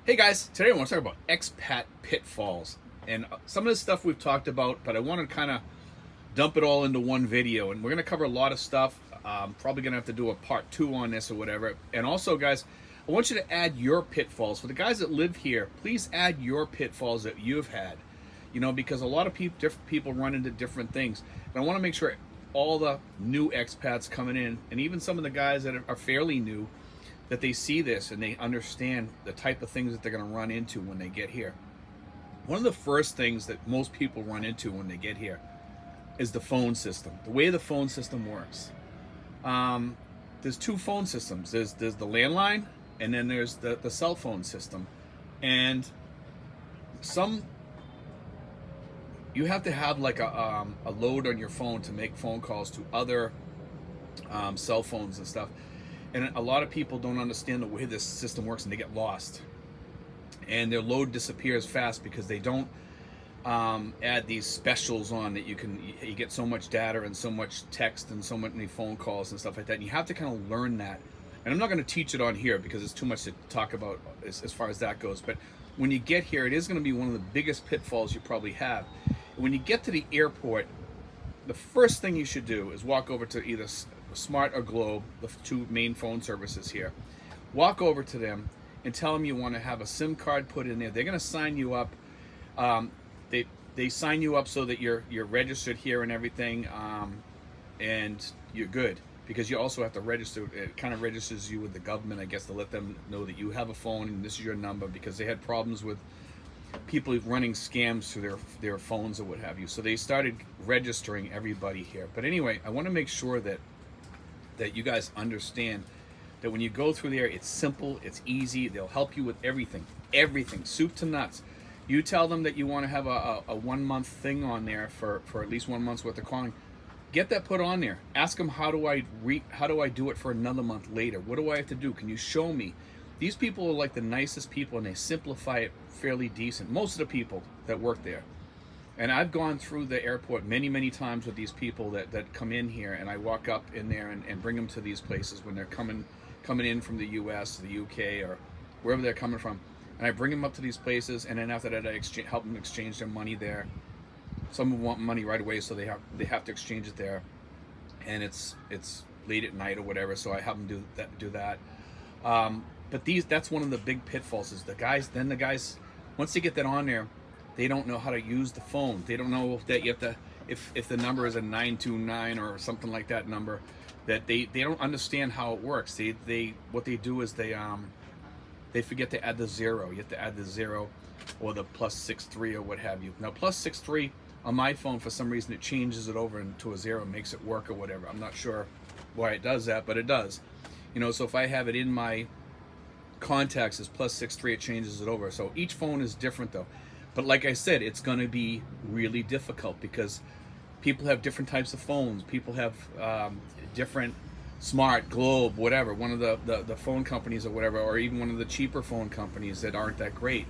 Hey guys, today I want to talk about expat pitfalls. And some of this stuff we've talked about, but I want to kind of dump it all into one video. And we're going to cover a lot of stuff. Probably going to have to do a part 2 on this or whatever. And also, guys, I want you to add your pitfalls. For the guys that live here, please add your pitfalls that you've had. You know, because a lot of different people run into different things. And I want to make sure all the new expats coming in, and even some of the guys that are fairly new, that they see this and they understand the type of things that they're going to run into when they get here. One of the first things that most people run into when they get here is the phone system, the way the phone system works. There's two phone systems. There's the landline, and then there's the cell phone system. And you have to have like a load on your phone to make phone calls to other cell phones and stuff. And a lot of people don't understand the way this system works, and they get lost. And their load disappears fast because they don't add these specials on that you get so much data and so much text and so many phone calls and stuff like that. And you have to kind of learn that. And I'm not going to teach it on here because it's too much to talk about as far as that goes. But when you get here, it is going to be one of the biggest pitfalls you probably have. When you get to the airport, the first thing you should do is walk over to either Smart or Globe, the two main phone services here. Walk over to them and tell them you want to have a SIM card put in there. They're going to sign you up. They sign you up so that you're registered here and everything, and you're good, because you also have to register. It kind of registers you with the government, I guess, to let them know that you have a phone and this is your number, because they had problems with people running scams through their phones or what have you. So they started registering everybody here. But anyway, I want to make sure that you guys understand that when you go through there, it's simple, it's easy. They'll help you with everything, soup to nuts. You tell them that you want to have a 1 month thing on there for at least 1 month's worth of calling. Get that put on there. Ask them, how do I do it for another month later? What do I have to do? Can you show me? These people are like the nicest people, and they simplify it fairly decent. Most of the people that work there. And I've gone through the airport many times with these people that come in here, and I walk up in there and bring them to these places when they're coming in from the US, the UK, or wherever they're coming from. And I bring them up to these places, and then after that I help them exchange their money there. Some of them want money right away, so they have to exchange it there. And it's late at night or whatever, so I have them do that. But that's one of the big pitfalls, is the guys, once they get that on there, they don't know how to use the phone. They don't know that you have to, if the number is a 929 or something like that number, that they don't understand how it works. What they do is they forget to add the zero. You have to add the zero or the +63 or what have you. Now +63 on my phone, for some reason, it changes it over into a zero, makes it work or whatever. I'm not sure why it does that, but it does. You know, so if I have it in my contacts as +63, it changes it over. So each phone is different though. But like I said, it's going to be really difficult because people have different types of phones. People have different Smart, Globe, whatever, one of the phone companies or whatever, or even one of the cheaper phone companies that aren't that great.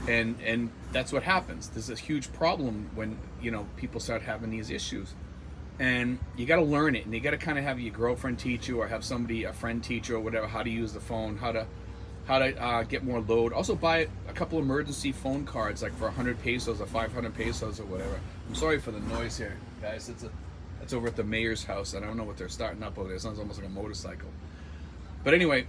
And that's what happens. There's a huge problem when, you know, people start having these issues. And you got to learn it, and you got to kind of have your girlfriend teach you, or have somebody, a friend teach you or whatever, how to use the phone, how to get more load. Also buy a couple emergency phone cards, like for 100 pesos or 500 pesos or whatever. I'm sorry for the noise here, guys. It's over at the mayor's house, and I don't know what they're starting up over there. It sounds almost like a motorcycle. But anyway,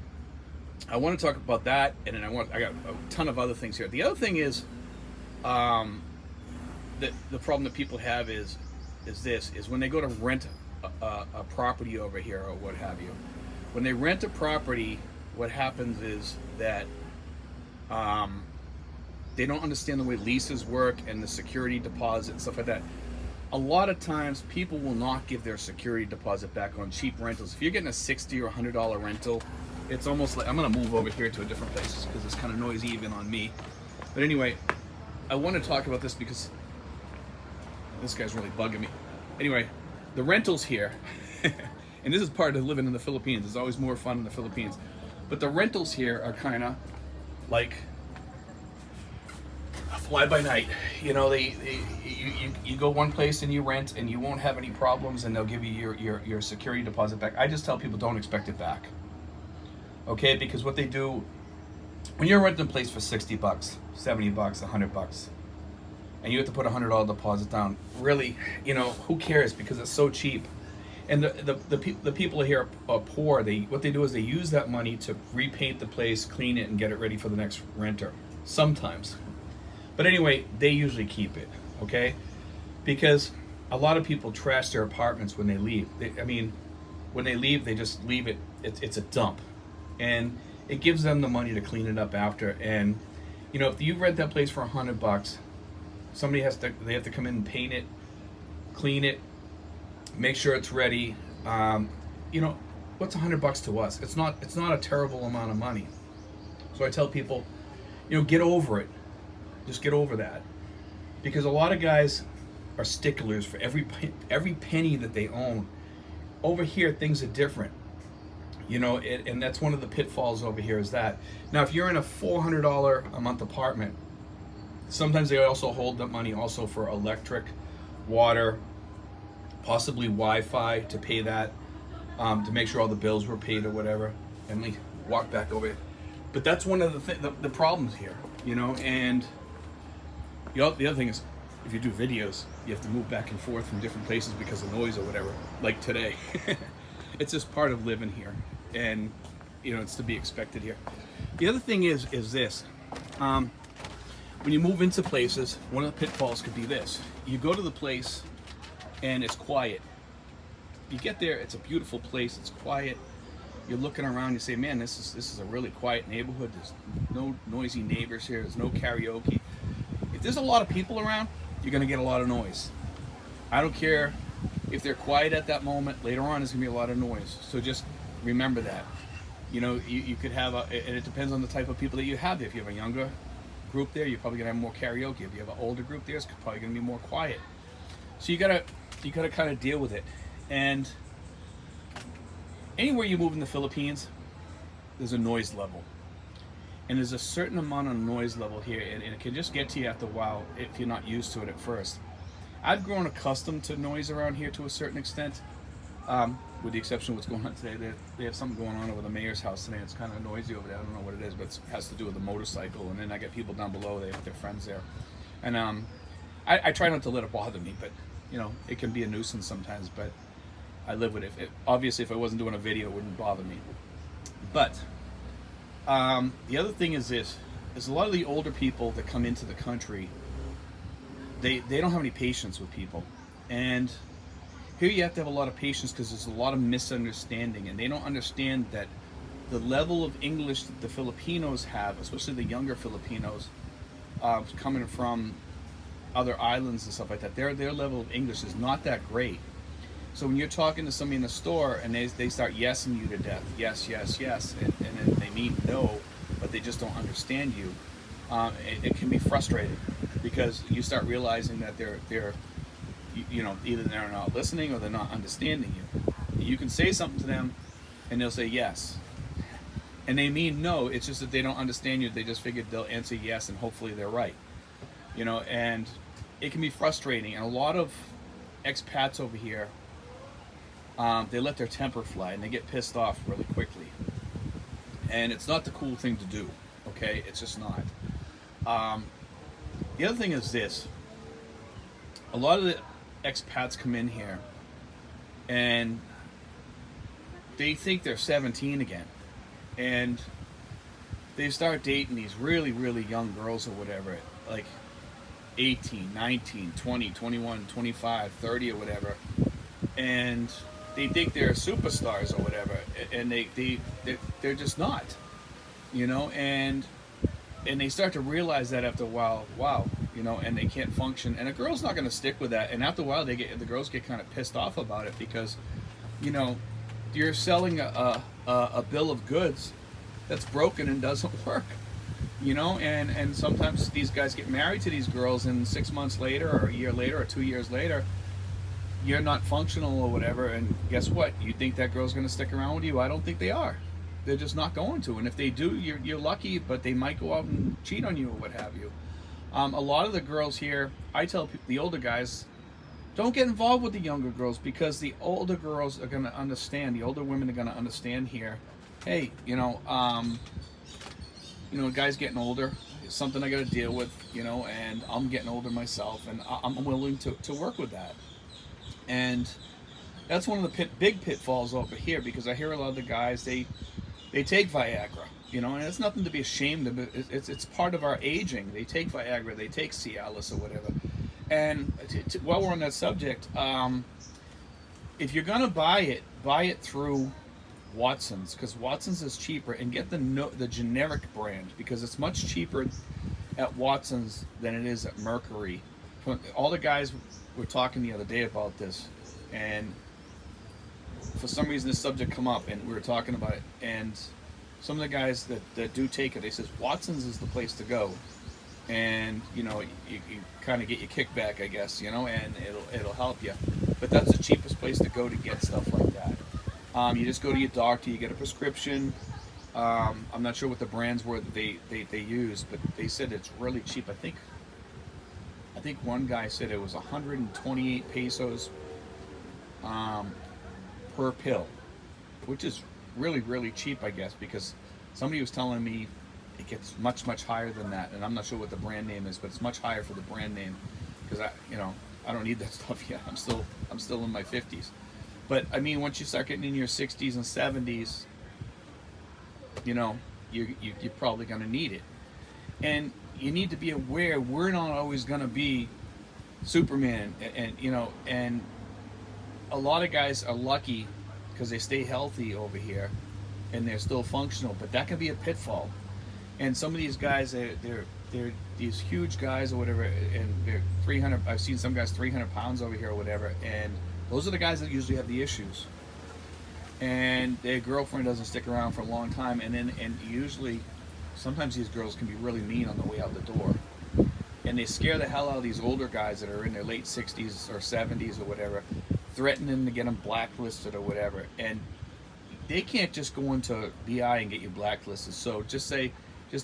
I want to talk about that, and then I got a ton of other things here. The other thing is, the problem that people have is when they go to rent a property over here or what have you. When they rent a property, what happens is that they don't understand the way leases work and the security deposit and stuff like that. A lot of times people will not give their security deposit back on cheap rentals. If you're getting a $60 or $100 rental, it's almost like, I'm going to move over here to a different place because it's kind of noisy even on me. But anyway, I want to talk about this because this guy's really bugging me. Anyway, the rentals here, and this is part of living in the Philippines. It's always more fun in the Philippines. But the rentals here are kind of like fly by night. You know, you go one place and you rent, and you won't have any problems, and they'll give you your security deposit back. I just tell people, don't expect it back. Okay, because what they do when you're renting a place for 60 bucks, 70 bucks, 100 bucks, and you have to put a $100 deposit down, really, you know, who cares, because it's so cheap. And the people here are poor. What they do is they use that money to repaint the place, clean it, and get it ready for the next renter. Sometimes. But anyway, they usually keep it, okay? Because a lot of people trash their apartments when they leave. When they leave, they just leave it. It's a dump. And it gives them the money to clean it up after. And, you know, if you rent that place for $100, they have to come in and paint it, clean it, make sure it's ready. You know, what's $100 to us? It's not a terrible amount of money. So I tell people, you know, get over it. Just get over that, because a lot of guys are sticklers for every penny that they own. Over here, things are different. You know, and that's one of the pitfalls over here is that. Now, if you're in a $400 a month apartment, sometimes they also hold that money also for electric, water, possibly Wi-Fi, to pay that, to make sure all the bills were paid or whatever. And we walk back over here. But that's one of the problems here, you know. And the other thing is, if you do videos, you have to move back and forth from different places because of noise or whatever, like today. It's just part of living here, and you know, it's to be expected here. The other thing is this. When you move into places, one of the pitfalls could be this. You go to the place and it's quiet. You get there, it's a beautiful place, it's quiet. You're looking around, you say, man, this is a really quiet neighborhood. There's no noisy neighbors here, there's no karaoke. If there's a lot of people around, you're gonna get a lot of noise. I don't care if they're quiet at that moment, later on there's gonna be a lot of noise. So just remember that. You know, you could have and it depends on the type of people that you have there. If you have a younger group there, you're probably gonna have more karaoke. If you have an older group there, it's probably gonna be more quiet. So you gotta kind of deal with it. And anywhere you move in the Philippines, there's a noise level. And there's a certain amount of noise level here, and it can just get to you after a while if you're not used to it at first. I've grown accustomed to noise around here to a certain extent, with the exception of what's going on today. They have something going on over the mayor's house today. It's kind of noisy over there. I don't know what it is, but it has to do with the motorcycle. And then I get people down below. They have their friends there. And I try not to let it bother me, but you know, it can be a nuisance sometimes, but I live with it. Obviously, if I wasn't doing a video, it wouldn't bother me. But the other thing is this: is a lot of the older people that come into the country, they don't have any patience with people. And here you have to have a lot of patience because there's a lot of misunderstanding, and they don't understand that the level of English that the Filipinos have, especially the younger Filipinos, coming from other islands and stuff like that, their level of English is not that great. So when you're talking to somebody in the store and they start yesing you to death, yes, yes, yes, and they mean no, but they just don't understand you, it can be frustrating because you start realizing that they're you know, either they're not listening or they're not understanding you. You can say something to them and they'll say yes, and they mean no. It's just that they don't understand you. They just figured they'll answer yes and hopefully they're right, you know. And it can be frustrating. And a lot of expats over here, they let their temper fly and they get pissed off really quickly, and it's not the cool thing to do. Okay, it's just not. The other thing is this: a lot of the expats come in here and they think they're 17 again, and they start dating these really, really young girls or whatever, like 18, 19, 20, 21, 25, 30 or whatever, and they think they're superstars or whatever, and they're just not, you know. And they start to realize that after a while, wow, you know, and they can't function. And a girl's not going to stick with that. And after a while, the girls get kind of pissed off about it because, you know, you're selling a bill of goods that's broken and doesn't work, you know. And sometimes these guys get married to these girls, and 6 months later, or a year later, or 2 years later, you're not functional or whatever. And guess what? You think that girl's going to stick around with you? I don't think they are. They're just not going to. And if they do, you're lucky, but they might go out and cheat on you or what have you. A lot of the girls here, I tell the older guys, don't get involved with the younger girls, because the older girls are going to understand, the older women are going to understand here, hey, you know, you know, a guy's getting older. It's something I got to deal with, you know, and I'm getting older myself, and I'm willing to work with that. And that's one of the big pitfalls over here, because I hear a lot of the guys, they take Viagra, you know, and it's nothing to be ashamed of. It's part of our aging. They take Viagra, they take Cialis or whatever. And while we're on that subject, if you're gonna buy it through Watson's, because Watson's is cheaper, and get the generic brand, because it's much cheaper at Watson's than it is at Mercury. All the guys were talking the other day about this, and for some reason this subject come up, and we were talking about it, and some of the guys that do take it, they says Watson's is the place to go, and you know, you kind of get your kickback, I guess, you know, and it'll help you. But that's the cheapest place to go to get stuff like that. You just go to your doctor, you get a prescription. I'm not sure what the brands were that they use, but they said it's really cheap. I think one guy said it was 128 pesos per pill, which is really, really cheap, I guess, because somebody was telling me it gets much, much higher than that, and I'm not sure what the brand name is, but it's much higher for the brand name, because I don't need that stuff yet. I'm still in my 50s. But I mean, once you start getting in your 60s and 70s, you know, you're probably going to need it. And you need to be aware we're not always going to be Superman, and you know, and a lot of guys are lucky because they stay healthy over here and they're still functional, but that can be a pitfall. And some of these guys, they're these huge guys or whatever, and they're 300. I've seen some guys 300 pounds over here or whatever, and those are the guys that usually have the issues. And their girlfriend doesn't stick around for a long time, and usually, sometimes these girls can be really mean on the way out the door, and they scare the hell out of these older guys that are in their late 60s or 70s or whatever, threatening to get them blacklisted or whatever, and they can't just go into BI and get you blacklisted. So just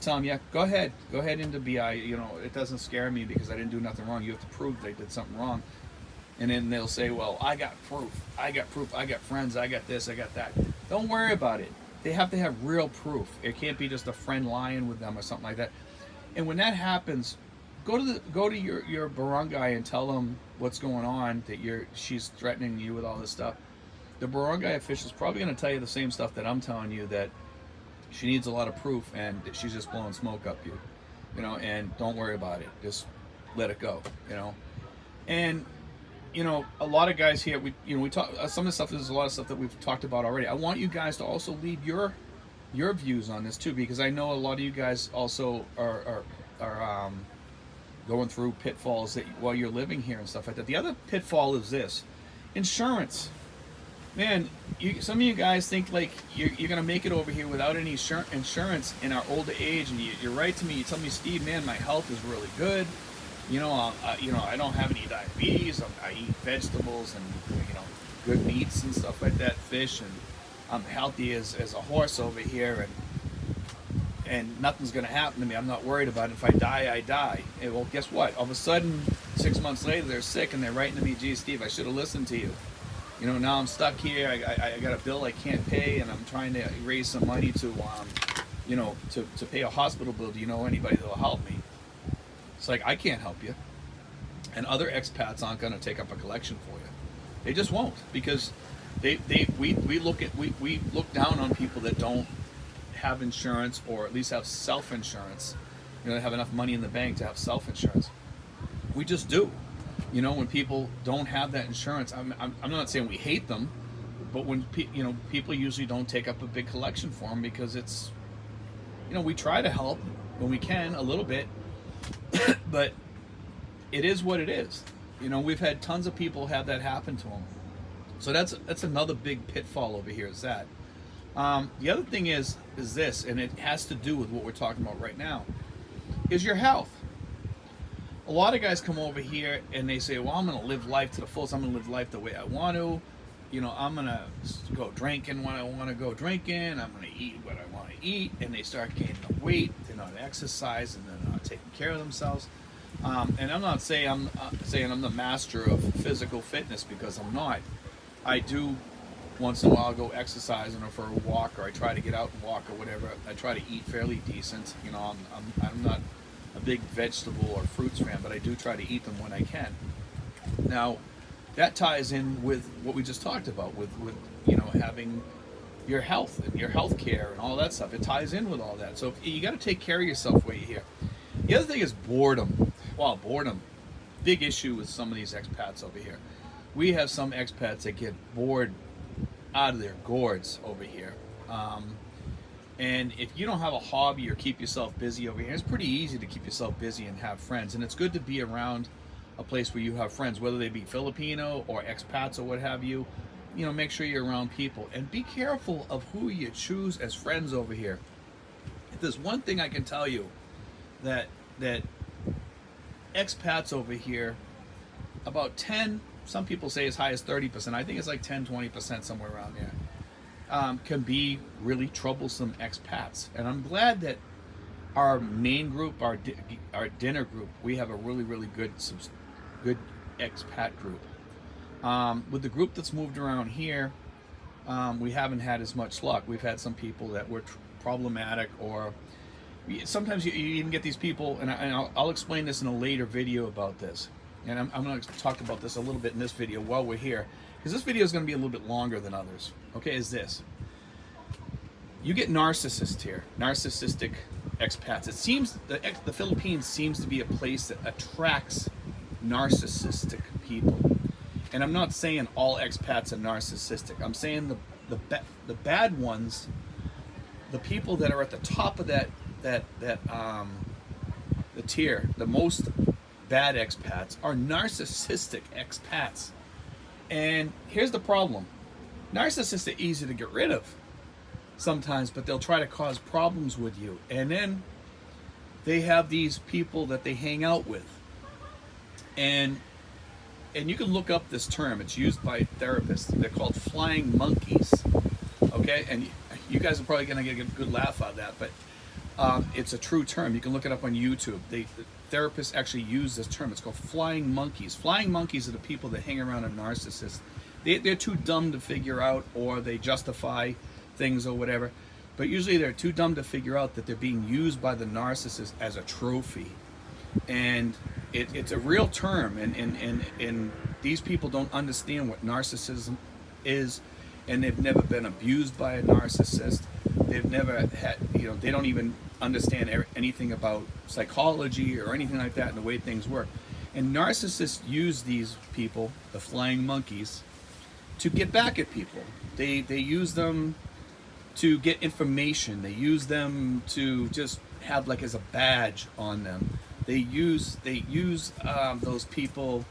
tell them, yeah, go ahead into BI. You know, it doesn't scare me because I didn't do nothing wrong. You have to prove they did something wrong. And then they'll say, well, I got proof, I got friends, I got this, I got that. Don't worry about it. They have to have real proof. It can't be just a friend lying with them or something like that. And when that happens, go to your barangay and tell them what's going on, that she's threatening you with all this stuff. The barangay official's probably going to tell you the same stuff that I'm telling you, that she needs a lot of proof and that she's just blowing smoke up you know, and don't worry about it. Just let it go, you know. And you know, a lot of guys here, we talk some of the stuff. There's a lot of stuff that we've talked about already. I want you guys to also leave your views on this too, because I know a lot of you guys also are going through pitfalls that while you're living here and stuff like that. The other pitfall is this: insurance. Man, some of you guys think like you're gonna make it over here without any insurance in our older age, and you write to me, you tell me, Steve, man, my health is really good. You know, I don't have any diabetes. I eat vegetables and, you know, good meats and stuff like that, fish, and I'm healthy as a horse over here, and nothing's gonna happen to me. I'm not worried about it. If I die, I die. And well, guess what? All of a sudden, 6 months later, they're sick and they're writing to me, gee, Steve, I should have listened to you. You know, now I'm stuck here. I got a bill I can't pay, and I'm trying to raise some money to, you know, to pay a hospital bill. Do you know anybody that will help me? It's like, I can't help you, and other expats aren't going to take up a collection for you. They just won't, because we look down on people that don't have insurance, or at least have self-insurance. You know, they have enough money in the bank to have self-insurance. We just do. You know, when people don't have that insurance, I'm not saying we hate them, but when people usually don't take up a big collection for them, because it's, you know, we try to help when we can a little bit. But it is what it is. You know, we've had tons of people have that happen to them. So that's another big pitfall over here, is that. The other thing is this, and it has to do with what we're talking about right now, is your health. A lot of guys come over here and they say, well, I'm going to live life to the fullest. I'm going to live life the way I want to. You know, I'm going to go drinking when I want to go drinking. I'm going to eat what I want to eat. And they start gaining weight. They're not exercising. They're not taking care of themselves. And I'm not saying I'm the master of physical fitness, because I'm not. I do once in a while I'll go exercising or for a walk, or I try to get out and walk or whatever. I try to eat fairly decent. You know, I'm not a big vegetable or fruits fan, but I do try to eat them when I can. Now, that ties in with what we just talked about, with you know, having your health and your health care and all that stuff. It ties in with all that. So you got to take care of yourself while you're here. The other thing is boredom. Wow, boredom. Big issue with some of these expats over here. We have some expats that get bored out of their gourds over here. And if you don't have a hobby or keep yourself busy over here, it's pretty easy to keep yourself busy and have friends. And it's good to be around a place where you have friends, whether they be Filipino or expats or what have you. You know, make sure you're around people. And be careful of who you choose as friends over here. If there's one thing I can tell you, that expats over here, about 10, some people say as high as 30%, I think it's like 10-20%, somewhere around there, can be really troublesome expats. And I'm glad that our main group, our dinner group, we have a really good expat group. With the group that's moved around here, we haven't had as much luck. We've had some people that were problematic, or sometimes you even get these people, and I'll explain this in a later video about this. And I'm going to talk about this a little bit in this video while we're here, because this video is going to be a little bit longer than others. Okay, is this. You get narcissists here, narcissistic expats. It seems the Philippines seems to be a place that attracts narcissistic people. And I'm not saying all expats are narcissistic. I'm saying the bad ones, the people that are at the top of the tier, the most bad expats are narcissistic expats. And here's the problem. Narcissists are easy to get rid of sometimes, but they'll try to cause problems with you. And then they have these people that they hang out with. And you can look up this term. It's used by therapists. They're called flying monkeys. Okay? And you guys are probably going to get a good laugh out of that, but it's a true term. You can look it up on YouTube. The therapists actually use this term. It's called flying monkeys. Flying monkeys are the people that hang around a narcissist. They're too dumb to figure out, or they justify things or whatever. But usually they're too dumb to figure out that they're being used by the narcissist as a trophy. And it's a real term, and these people don't understand what narcissism is, and they've never been abused by a narcissist. They've never had, you know, they don't even understand anything about psychology or anything like that and the way things work. And narcissists use these people, the flying monkeys, to get back at people. They use them to get information. They use them to just have like as a badge on them. They use those people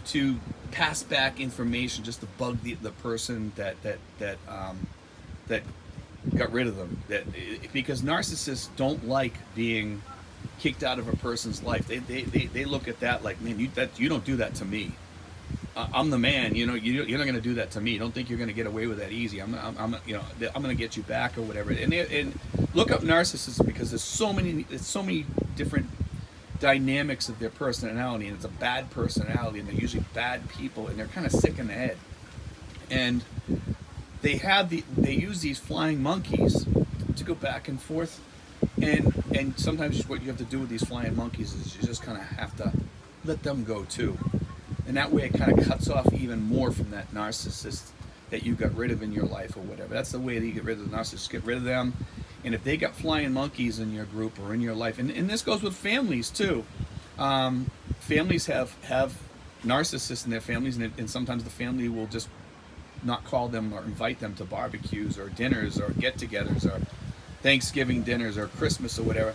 to pass back information just to bug the person that got rid of them. Because narcissists don't like being kicked out of a person's life. They look at that like, man, you don't do that to me. I'm the man. You know, you're not going to do that to me. Don't think you're going to get away with that easy. I'm going to get you back or whatever. And look up narcissists, because there's so many different dynamics of their personality, and it's a bad personality, and they're usually bad people, and they're kind of sick in the head. And they use these flying monkeys to go back and forth, and sometimes what you have to do with these flying monkeys is you just kind of have to let them go too, and that way it kind of cuts off even more from that narcissist that you got rid of in your life or whatever. That's the way that you get rid of the narcissists. Get rid of them. And if they got flying monkeys in your group or in your life, and this goes with families too. Families have narcissists in their families, and sometimes the family will just not call them or invite them to barbecues or dinners or get-togethers or Thanksgiving dinners or Christmas or whatever.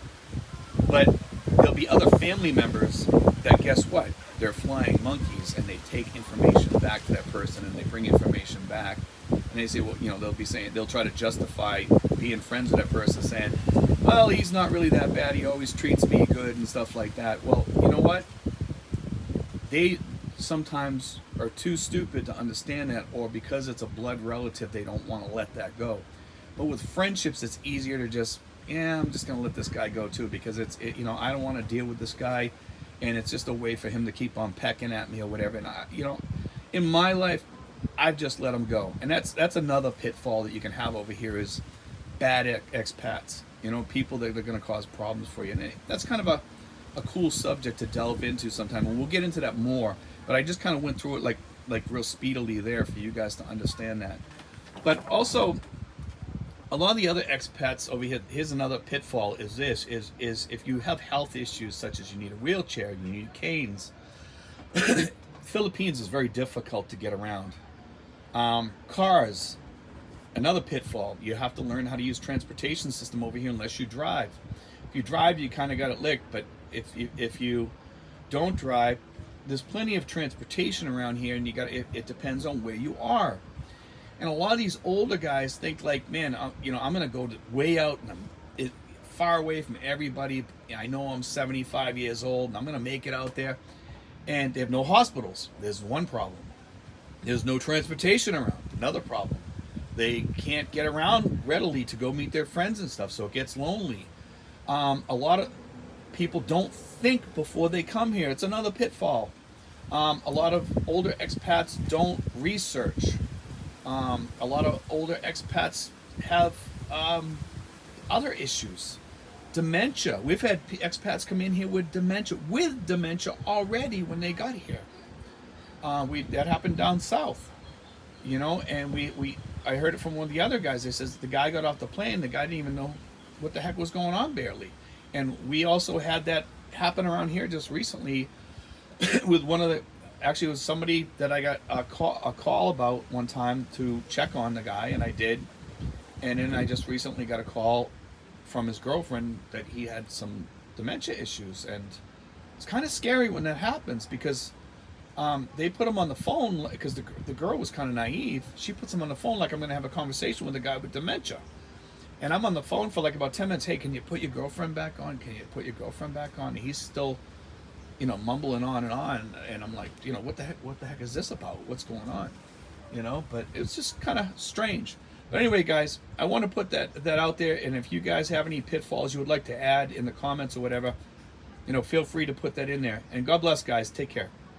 But there'll be other family members that, guess what? They're flying monkeys, and they take information back to that person, and they bring information back. And they say, well, you know, they'll try to justify being friends with that person, saying, well, he's not really that bad. He always treats me good and stuff like that. Well, you know what? They sometimes are too stupid to understand that, or because it's a blood relative, they don't want to let that go. But with friendships, it's easier to just, I'm just going to let this guy go too, because I don't want to deal with this guy, and it's just a way for him to keep on pecking at me or whatever. And in my life, I've just let them go. And that's another pitfall that you can have over here is bad expats. You know, people that are going to cause problems for you. And that's kind of a cool subject to delve into sometime, and we'll get into that more. But I just kind of went through it like real speedily there for you guys to understand that. But also, a lot of the other expats over here, here's another pitfall is this, is if you have health issues such as you need a wheelchair, you need canes, Philippines is very difficult to get around. Cars, another pitfall. You have to learn how to use transportation system over here unless you drive. If you drive, you kind of got it licked, but if you don't drive, there's plenty of transportation around here, and it depends on where you are. And a lot of these older guys think like, man, I'm going to go way out and I'm far away from everybody. I know I'm 75 years old and I'm going to make it out there. And they have no hospitals. There's one problem. There's no transportation around. Another problem. They can't get around readily to go meet their friends and stuff, so it gets lonely. A lot of people don't think before they come here. It's another pitfall. A lot of older expats don't research. A lot of older expats have other issues. Dementia. We've had expats come in here with dementia already when they got here. That happened down south, you know, and I heard it from one of the other guys. They says the guy got off the plane, the guy didn't even know what the heck was going on barely. And we also had that happen around here just recently with actually it was somebody that I got a call about one time to check on the guy, and I did. And then I just recently got a call from his girlfriend that he had some dementia issues, and it's kind of scary when that happens because they put him on the phone because the girl was kind of naive. She puts him on the phone like I'm going to have a conversation with a guy with dementia. And I'm on the phone for like about 10 minutes. Hey, can you put your girlfriend back on? Can you put your girlfriend back on? And he's still, mumbling on. And I'm like, what the heck is this about? What's going on? But it's just kind of strange. But anyway, guys, I want to put that out there. And if you guys have any pitfalls you would like to add in the comments or whatever, feel free to put that in there. And God bless, guys. Take care.